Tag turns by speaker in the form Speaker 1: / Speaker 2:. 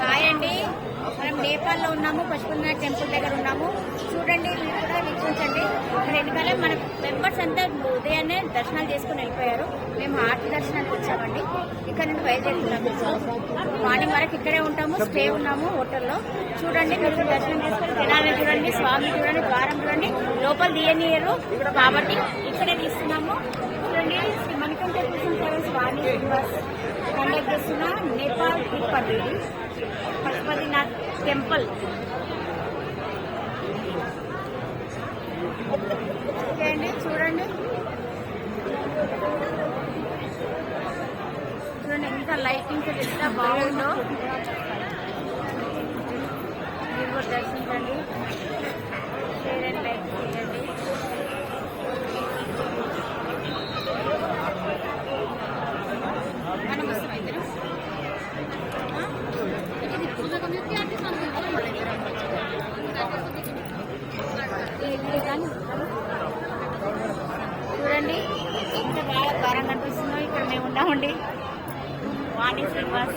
Speaker 1: Hi అండి, మనం నేపాల్లో ఉన్నాము, పశుపతినాథ్ టెంపుల్ దగ్గర ఉన్నాము. చూడండి, మీరు కూడా వీక్షించండి. ఇక్కడ వెనకాల మన మెంబర్స్ అంతా ఉదయాన్నే దర్శనాలు చేసుకుని వెళ్ళిపోయారు. మేము ఆర్తి దర్శనానికి వచ్చామండి. ఇక్కడ నుండి బయలుదేరుతున్నాము. మార్నింగ్ వరకు ఇక్కడే ఉంటాము, స్టే ఉన్నాము హోటల్లో. చూడండి, మీరు దర్శనం చేసుకొని జనాన్ని చూడండి, స్వామి చూడండి, ద్వారం చూడండి. లోపల తీయనియరు కాబట్టి ఇక్కడే తీస్తున్నాము. చూడండి, శ్రీ మణికంఠ కృష్ణ స్వామి కండక్ట్ చేస్తున్న నేపాల్ తిరుపతి పశుపతినాథ్ టెంపుల్. ఓకే అండి, చూడండి చూడండి ఎంత లైటింగ్ ఎంత బాగుందో. మీరు కూడా దర్శించండి, షేర్ అండ్ లైక్ చేయండి. చూడండి ఎంత బాగా ద్వారం కనిపిస్తుందో. ఇక్కడ మేము ఉన్నామండి. వాణి శ్రీనివాస్